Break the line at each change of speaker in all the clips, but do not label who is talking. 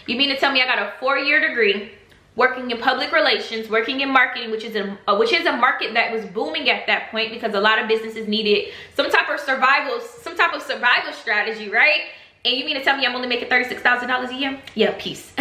You mean to tell me I got a 4-year degree, working in public relations, working in marketing, which is a market that was booming at that point because a lot of businesses needed some type of survival strategy, right? And you mean to tell me I'm only making $36,000 a year? Yeah, peace.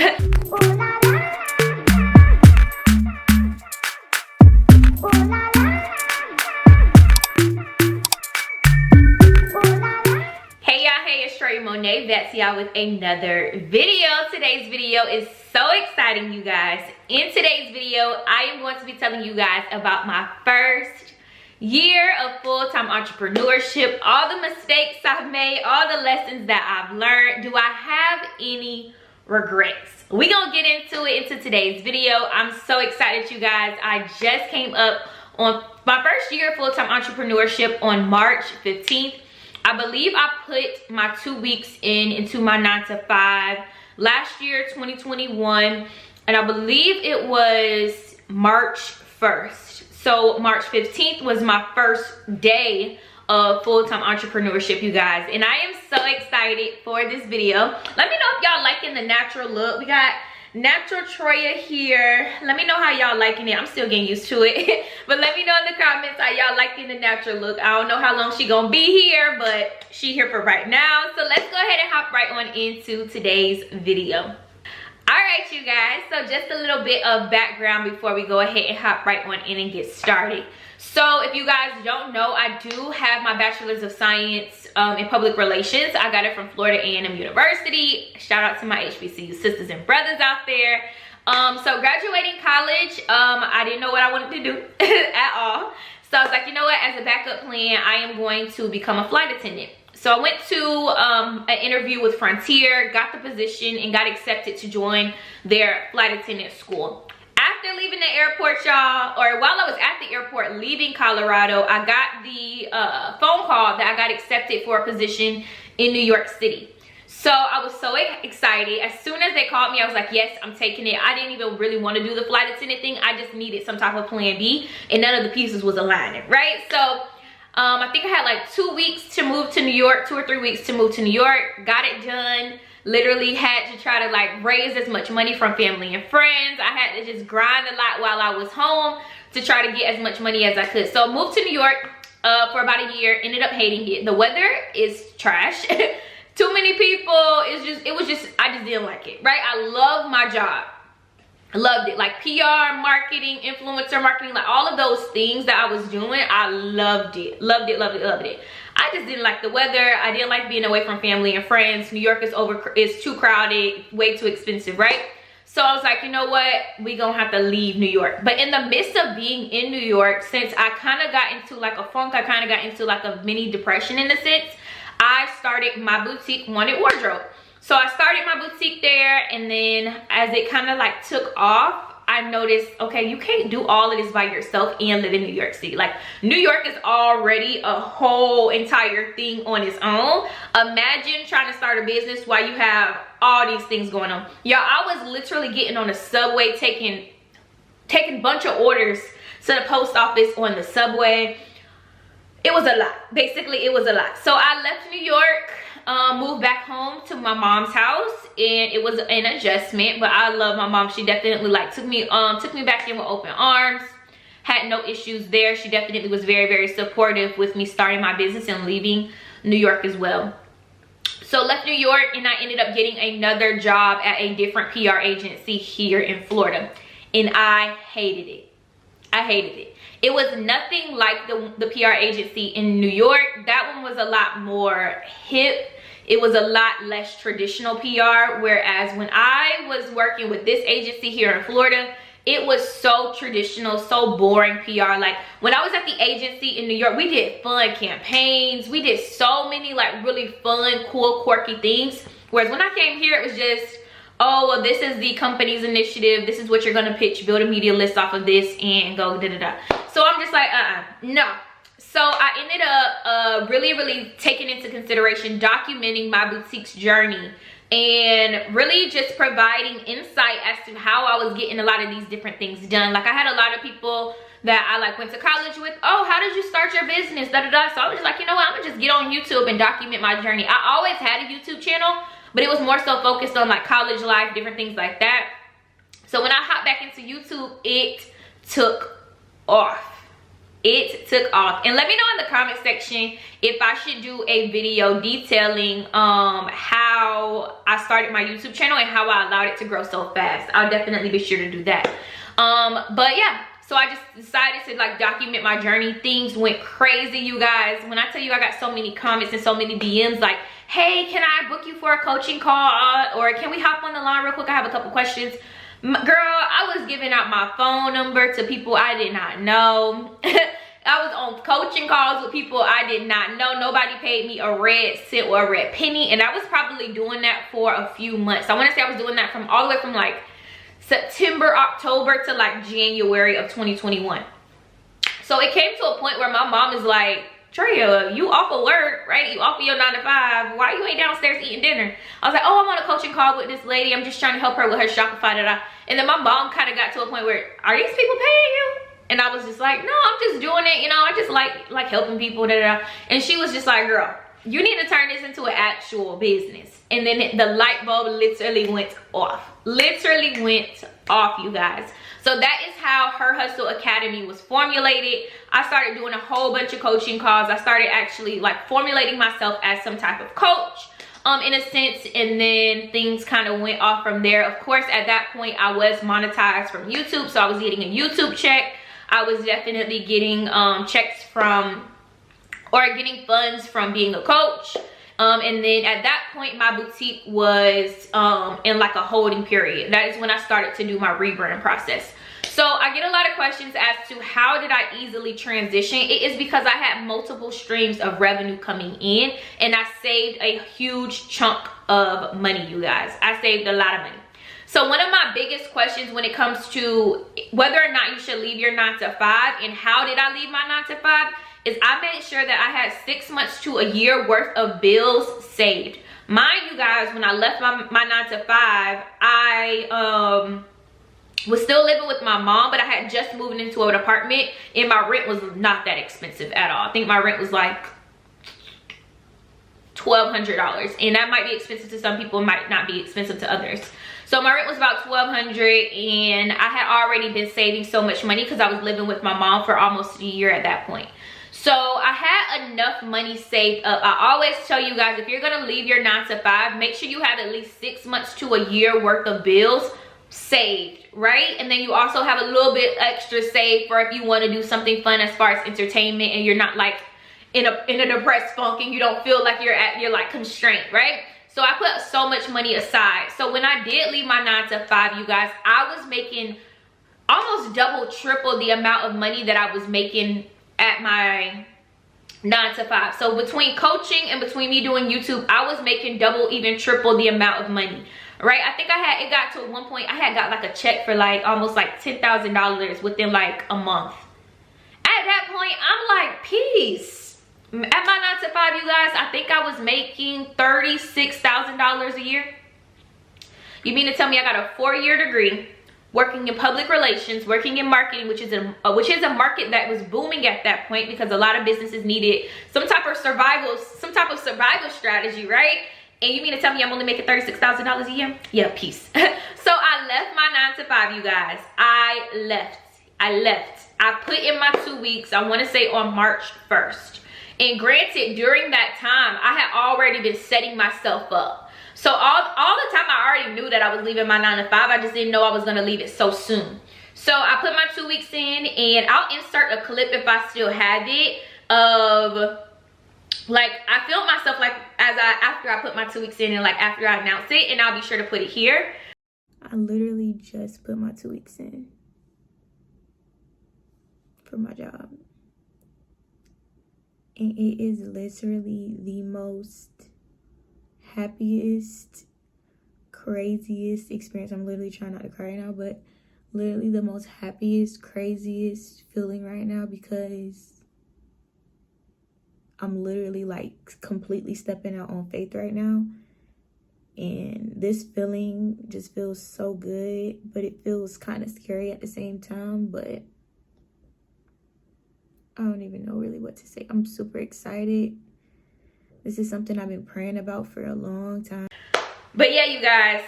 Hey, it's Troyia Monay. That's y'all with another video. Today's video is so exciting, you guys. In today's video, I am going to be telling you guys about my first year of full-time entrepreneurship, all the mistakes I've made, all the lessons that I've learned. Do I have any regrets? We're gonna get into today's video. I'm so excited, you guys. I just came up on my first year of full-time entrepreneurship on March 15th. I believe I put my 2 weeks into my 9 to 5 last year, 2021, and I believe it was March 1st. So March 15th was my first day of full-time entrepreneurship, you guys, and I am so excited for this video. Let me know if y'all liking the natural look. We got natural Troyia here. Let me know how y'all liking it. I'm still getting used to it. But let me know in the comments how y'all liking the natural look. I don't know how long she gonna be here, but she here for right now. So let's go ahead and hop right on into today's video. All right, you guys, so just a little bit of background before we go ahead and hop right on in and get started. So if you guys don't know, I do have my bachelor's of science in public relations. I got it from Florida A&M University. Shout out to my HBCU sisters and brothers out there. So graduating college, I didn't know what I wanted to do at all. So I was like, you know what, as a backup plan, I am going to become a flight attendant. So I went to an interview with Frontier, got the position, and got accepted to join their flight attendant school. After leaving the airport, y'all, or while I was at the airport leaving Colorado, I got the phone call that I got accepted for a position in New York City. So I was so excited. As soon as they called me, I was like, yes, I'm taking it. I didn't even really want to do the flight attendant thing. I just needed some type of plan B, and none of the pieces was aligning, right? So I think I had like 2 weeks to move to New York, 2 or 3 weeks to move to New York. Got it done. Literally had to try to like raise as much money from family and friends. I had to just grind a lot while I was home to try to get as much money as I could. So moved to New York for about a year, ended up hating it. The weather is trash. Too many people, I just didn't like it, right? I love my job. I loved it. Like PR, marketing, influencer marketing, like all of those things that I was doing, I loved it. Loved it, loved it, loved it. I just didn't like the weather. I didn't like being away from family and friends. New York is too crowded, way too expensive, right? So I was like, you know what? We gonna have to leave New York. But in the midst of being in New York, since I kind of got into like a funk, I kind of got into like a mini depression in a sense, I started my boutique, Wanted Wardrobe. So I started my boutique there, and then as it kind of like took off, I noticed, okay, you can't do all of this by yourself and live in New York City. Like, New York is already a whole entire thing on its own. Imagine trying to start a business while you have all these things going on. Y'all, I was literally getting on the subway, taking a bunch of orders to the post office on the subway. It was a lot. Basically, it was a lot. So I left New York, moved back home to my mom's house, and it was an adjustment, but I love my mom. She definitely like took me back in with open arms. Had no issues there. She definitely was very, very supportive with me starting my business and leaving New York as well. So left New York, and I ended up getting another job at a different PR agency here in Florida, and I hated it. I hated it. It was nothing like the PR agency in New York. That one was a lot more hip. It was a lot less traditional PR, whereas when I was working with this agency here in Florida, it was so traditional, so boring PR. Like, when I was at the agency in New York, we did fun campaigns. We did so many like really fun, cool, quirky things. Whereas when I came here, it was just, oh, well, this is the company's initiative. This is what you're gonna pitch, build a media list off of this, and go da-da-da. So I'm just like, no. So I ended up really taking into consideration documenting my boutique's journey and really just providing insight as to how I was getting a lot of these different things done. Like, I had a lot of people that I like went to college with, oh, how did you start your business, da-da-da. So I was just like, you know what, I'm gonna just get on YouTube and document my journey. I always had a YouTube channel, but it was more so focused on like college life, different things like that. So when I hopped back into YouTube, it took off. It took off. And let me know in the comment section if I should do a video detailing how I started my YouTube channel and how I allowed it to grow so fast. I'll definitely be sure to do that. But yeah, so I just decided to like document my journey. Things went crazy, you guys. When I tell you I got so many comments and so many DMs like, hey, can I book you for a coaching call? Or can we hop on the line real quick? I have a couple questions. Girl, I was giving out my phone number to people I did not know. I was on coaching calls with people I did not know. Nobody paid me a red cent or a red penny. And I was probably doing that for a few months. I want to say I was doing that from all the way from like September, October to like January of 2021. So it came to a point where my mom is like, Troyia, you off of work, right? You off of your 9 to 5. Why you ain't downstairs eating dinner? I was like, oh, I'm on a coaching call with this lady. I'm just trying to help her with her Shopify. And then my mom kind of got to a point where, are these people paying you? And I was just like, no, I'm just doing it. You know, I just like helping people. And she was just like, girl, you need to turn this into an actual business. And then the light bulb literally went off. Literally went off, you guys. So that is how Her Hustle Academy was formulated. I started doing a whole bunch of coaching calls. I started actually like formulating myself as some type of coach, in a sense, and then things kind of went off from there. Of course, at that point, I was monetized from YouTube, so I was getting a YouTube check. I was definitely getting checks from, or getting funds from being a coach. And then at that point, my boutique was in like a holding period. That is when I started to do my rebrand process. So I get a lot of questions as to how did I easily transition. It is because I had multiple streams of revenue coming in, and I saved a huge chunk of money, you guys. I saved a lot of money. So one of my biggest questions when it comes to whether or not you should leave your 9 to 5 and how did I leave my 9 to 5 is I made sure that I had 6 months to a year worth of bills saved. Mind you guys, when I left my 9 to 5, I was still living with my mom, but I had just moved into an apartment and my rent was not that expensive at all. I think my rent was like $1,200, and that might be expensive to some people, might not be expensive to others. So my rent was about $1,200, and I had already been saving so much money because I was living with my mom for almost a year at that point. So I had enough money saved up. I always tell you guys, if you're gonna leave your 9 to 5, make sure you have at least 6 months to a year worth of bills saved, right? And then you also have a little bit extra saved for if you want to do something fun as far as entertainment, and you're not like in a depressed funk and you don't feel like you're like constrained, right? So I put so much money aside. So when I did leave my 9 to 5, you guys, I was making almost double, triple the amount of money that I was making at my 9 to 5. So between coaching and between me doing YouTube, I was making double, even triple the amount of money, right? I think it got to one point, I had got like a check for like almost like $10,000 within like a month. At that point, I'm like, peace. At my 9 to 5, you guys, I think I was making $36,000 a year. You mean to tell me I got a 4-year degree, working in public relations, working in marketing, which is a market that was booming at that point because a lot of businesses needed some type of survival strategy, right? And you mean to tell me I'm only making $36,000 a year? Yeah, peace. So I left my 9 to 5, you guys. I left. I put in my 2 weeks, I want to say on March 1st. And granted, during that time, I had already been setting myself up. So all the time, I already knew that I was leaving my 9 to 5. I just didn't know I was going to leave it so soon. So I put my 2 weeks in, and I'll insert a clip if I still have it of like I filmed myself like after I put my 2 weeks in and like after I announced it, and I'll be sure to put it here. I literally just put my 2 weeks in for my job. And it is literally the most happiest, craziest experience. I'm literally trying not to cry right now, but literally the most happiest, craziest feeling right now because I'm literally like completely stepping out on faith right now. And this feeling just feels so good, but it feels kind of scary at the same time, but I don't even know really what to say. I'm super excited. This is something I've been praying about for a long time. But yeah, you guys,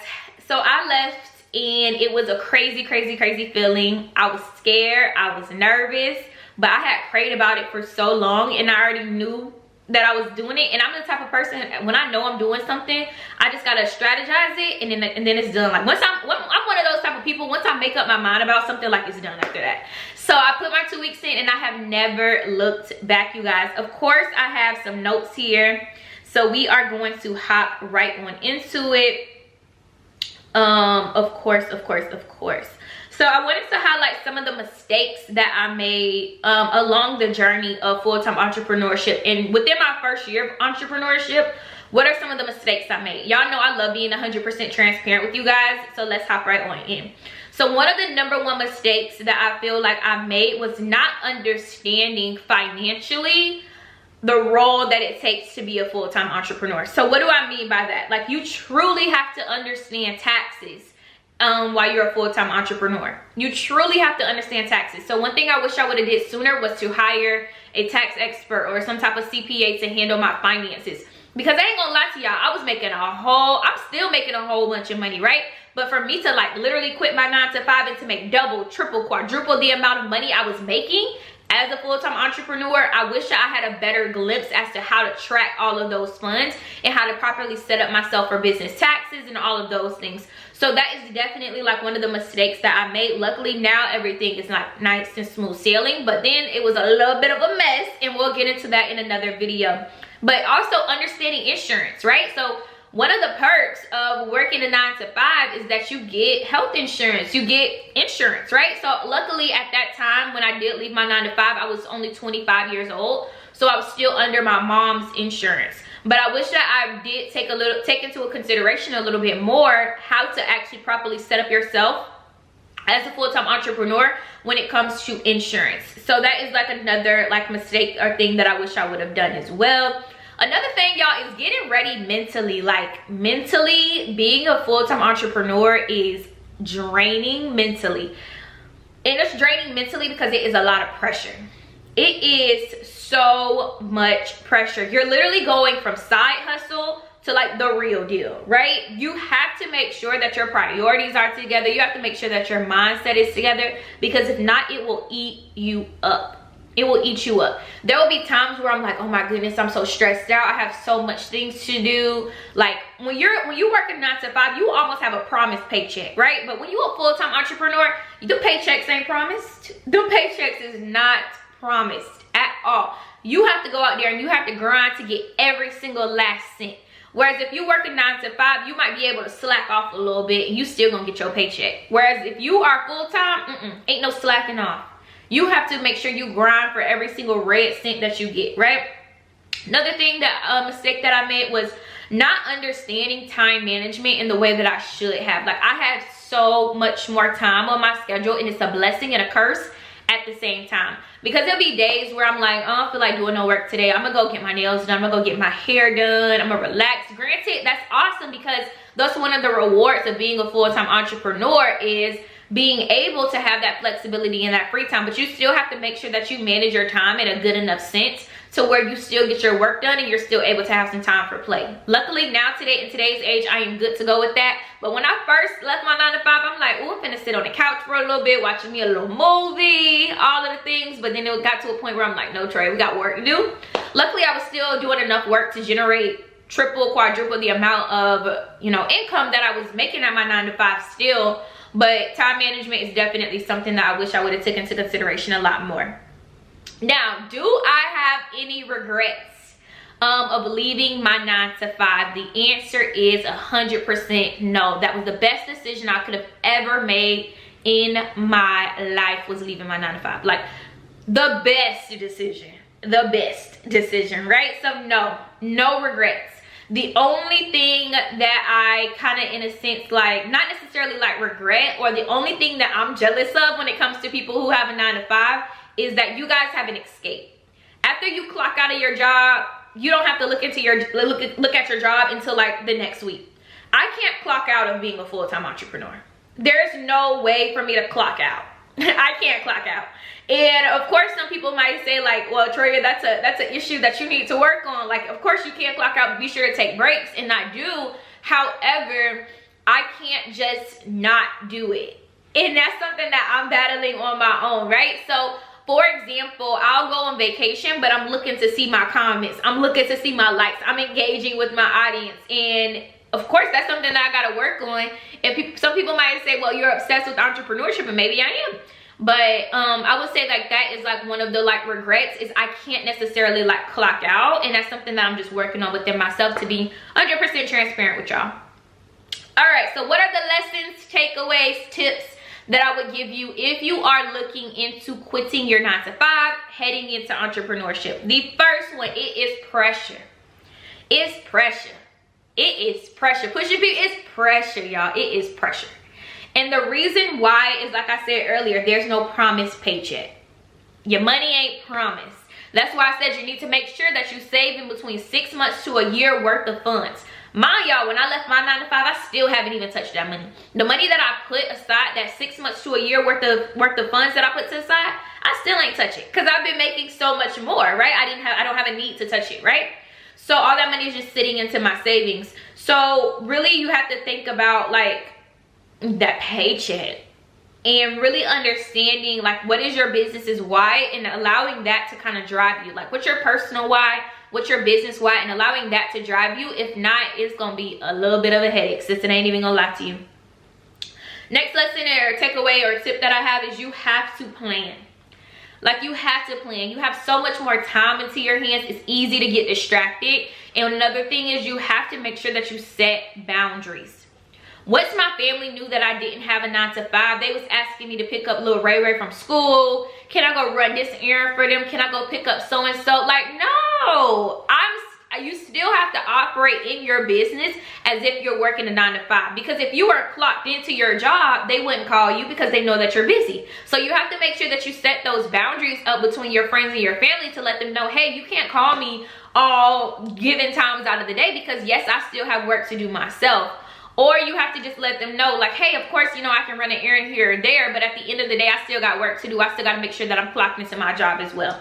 so I left and it was a crazy feeling. I was scared, I was nervous, but I had prayed about it for so long and I already knew that I was doing it. And I'm the type of person, when I know I'm doing something, I just gotta strategize it and then it's done. Like I'm one of those type of people, once I make up my mind about something, like it's done after that. So I put my 2 weeks in and I have never looked back, you guys. Of course, I have some notes here. So we are going to hop right on into it. Of course. So I wanted to highlight some of the mistakes that I made along the journey of full-time entrepreneurship. And within my first year of entrepreneurship, what are some of the mistakes I made? Y'all know I love being 100% transparent with you guys. So let's hop right on in. So one of the number one mistakes that I feel like I made was not understanding financially the role that it takes to be a full-time entrepreneur. So what do I mean by that? Like, you truly have to understand taxes while you're a full-time entrepreneur. You truly have to understand taxes. So one thing I wish I would have did sooner was to hire a tax expert or some type of CPA to handle my finances. Because I ain't gonna lie to y'all, I'm still making a whole bunch of money, right? But for me to like literally quit my 9 to 5 and to make double, triple, quadruple the amount of money I was making as a full-time entrepreneur, I wish I had a better glimpse as to how to track all of those funds and how to properly set up myself for business taxes and all of those things. So that is definitely like one of the mistakes that I made. Luckily now everything is like nice and smooth sailing, but then it was a little bit of a mess, and we'll get into that in another video. But also understanding insurance, right? So one of the perks of working a 9 to 5 is that you get health insurance, you get insurance, right? So luckily at that time when I did leave my 9 to 5, I was only 25 years old. So I was still under my mom's insurance. But I wish that I did take into consideration a little bit more how to actually properly set up yourself as a full-time entrepreneur when it comes to insurance. So that is like another like mistake or thing that I wish I would have done as well. Another thing, y'all, is getting ready mentally. Like, mentally, being a full-time entrepreneur is draining mentally. And it's draining mentally because it is a lot of pressure. It is so much pressure. You're literally going from side hustle to like the real deal, right? You have to make sure that your priorities are together. You have to make sure that your mindset is together, because if not, it will eat you up. It will eat you up. There will be times where I'm like, oh my goodness, I'm so stressed out. I have so much things to do. Like when you work a 9 to 5, you almost have a promised paycheck, right? But when you a full-time entrepreneur, the paychecks ain't promised. The paychecks is not promised at all. You have to go out there and you have to grind to get every single last cent. Whereas if you work a 9 to 5, you might be able to slack off a little bit and you still gonna get your paycheck. Whereas if you are full-time, ain't no slacking off. You have to make sure you grind for every single red cent that you get, right? Another thing mistake that I made was not understanding time management in the way that I should have. Like, I have so much more time on my schedule, and it's a blessing and a curse at the same time. Because there'll be days where I'm like, oh, I don't feel like doing no work today. I'm gonna go get my nails done. I'm gonna go get my hair done. I'm gonna relax. Granted, that's awesome, because that's one of the rewards of being a full-time entrepreneur is being able to have that flexibility and that free time. But you still have to make sure that you manage your time in a good enough sense to where you still get your work done and you're still able to have some time for play. Luckily now in today's age, I am good to go with that. But when I first left my 9 to 5, I'm like, oh, I'm finna sit on the couch for a little bit, watching me a little movie, all of the things. But then it got to a point where I'm like, no, Troy, we got work to do. Luckily, I was still doing enough work to generate triple, quadruple the amount of, you know, income that I was making at my 9 to 5 still. But time management is definitely something that I wish I would have taken into consideration a lot more. Now, do I have any regrets of leaving my 9 to 5? The answer is 100% no. That was the best decision I could have ever made in my life, was leaving my 9 to 5. Like, the best decision, right? So no regrets. The only thing that I kind of, in a sense, like, not necessarily like regret, or the only thing that I'm jealous of when it comes to people who have a 9 to 5 is that you guys have an escape. After you clock out of your job, you don't have to look at your job until like the next week. I can't clock out of being a full-time entrepreneur. There's no way for me to clock out. I can't clock out. And of course, some people might say like, well, Troyia, that's an issue that you need to work on. Like, of course you can't clock out, but be sure to take breaks. And I do. However, I can't just not do it. And that's something that I'm battling on my own, right? So, for example, I'll go on vacation, but I'm looking to see my comments. I'm looking to see my likes. I'm engaging with my audience. And of course, that's something that I gotta work on. And some people might say, well, you're obsessed with entrepreneurship, and maybe I am. But I would say like that is like one of the like regrets, is I can't necessarily like clock out. And that's something that I'm just working on within myself, to be 100% transparent with y'all. All right, so what are the lessons, takeaways, tips that I would give you if you are looking into quitting your 9-to-5, heading into entrepreneurship? The first one, it is pressure. It's pressure. It is pressure. Pushing people is pressure, y'all. It is pressure. And the reason why is, like I said earlier, there's no promised paycheck. Your money ain't promised. That's why I said you need to make sure that you save in between 6 months to a year worth of funds. Mind y'all, when I left my 9-to-5, I still haven't even touched that money. The money that I put aside, that 6 months to a year worth of funds that I put to the side, I still ain't touch it, because I've been making so much more, right? I don't have a need to touch it, right? So all that money is just sitting into my savings. So really, you have to think about like that paycheck and really understanding like what is your business's why, and allowing that to kind of drive you. Like, what's your personal why, what's your business why, and allowing that to drive you. If not, it's gonna be a little bit of a headache, sis. It ain't even gonna lie to you. Next lesson or takeaway or tip that I have is you have to plan. Like, you have to plan. You have so much more time into your hands. It's easy to get distracted. And another thing is you have to make sure that you set boundaries. Once my family knew that I didn't have a 9-to-5, they was asking me to pick up little Ray Ray from school. Can I go run this errand for them? Can I go pick up so-and-so? Like, no. You still have to operate in your business as if you're working a 9-to-5. Because if you are clocked into your job, they wouldn't call you because they know that you're busy. So you have to make sure that you set those boundaries up between your friends and your family to let them know, hey, you can't call me all given times out of the day, because yes, I still have work to do myself. Or you have to just let them know, like, hey, of course, you know, I can run an errand here or there, but at the end of the day, I still got work to do. I still got to make sure that I'm clocked into my job as well.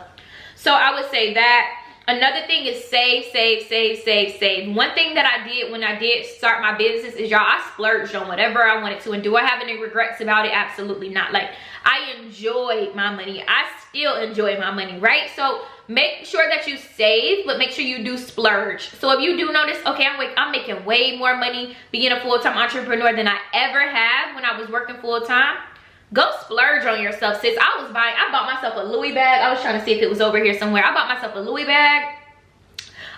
So I would say that. Another thing is save. One thing that I did when I did start my business is, y'all, I splurged on whatever I wanted to. And do I have any regrets about it? Absolutely not. Like, I enjoyed my money. I still enjoy my money, right? So make sure that you save, but make sure you do splurge. So if you do notice, okay, I'm making way more money being a full-time entrepreneur than I ever have when I was working full-time, go splurge on yourself, sis. I bought myself a Louis bag. I was trying to see if it was over here somewhere. I bought myself a Louis bag.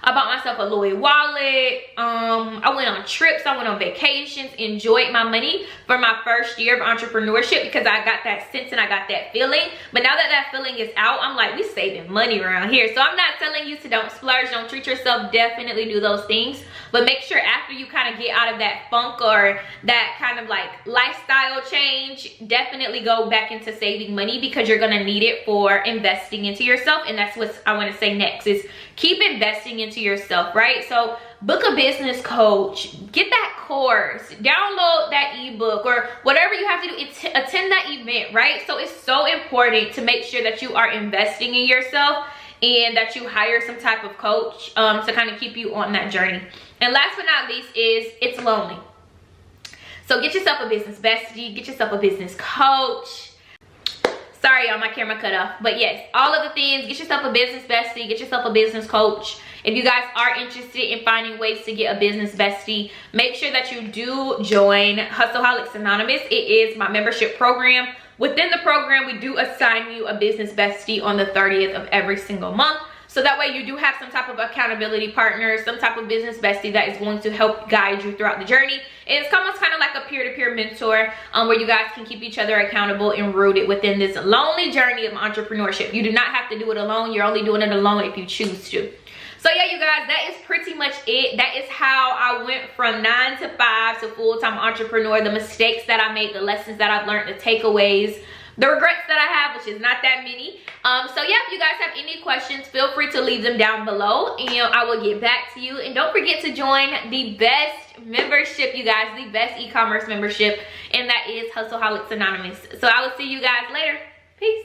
I bought myself a Louis wallet. I went on trips. I went on vacations. Enjoyed my money for my first year of entrepreneurship, because I got that sense and I got that feeling. But now that that feeling is out, I'm like, we saving money around here. So I'm not telling you to don't splurge, don't treat yourself. Definitely do those things. But make sure after you kind of get out of that funk or that kind of like lifestyle change, definitely go back into saving money, because you're going to need it for investing into yourself. And that's what I want to say next, is keep investing into yourself, right? So book a business coach, get that course, download that ebook, or whatever you have to do, attend that event, right? So it's so important to make sure that you are investing in yourself and that you hire some type of coach to kind of keep you on that journey. And last but not least is, it's lonely. So get yourself a business bestie, get yourself a business coach. Sorry, y'all, my camera cut off. But yes, all of the things. Get yourself a business bestie. Get yourself a business coach. If you guys are interested in finding ways to get a business bestie, make sure that you do join Hustleholics Anonymous. It is my membership program. Within the program, we do assign you a business bestie on the 30th of every single month. So that way you do have some type of accountability partner, some type of business bestie that is going to help guide you throughout the journey. And it's almost kind of like a peer-to-peer mentor where you guys can keep each other accountable and rooted within this lonely journey of entrepreneurship. You do not have to do it alone. You're only doing it alone if you choose to. So yeah, you guys, that is pretty much it. That is how I went from 9 to 5 to full-time entrepreneur. The mistakes that I made, the lessons that I've learned, the takeaways, the regrets that I have, which is not that many. So yeah, if you guys have any questions, feel free to leave them down below and I will get back to you. And don't forget to join the best membership, you guys, the best e-commerce membership, and that is Hustleholics Anonymous. So I will see you guys later. Peace.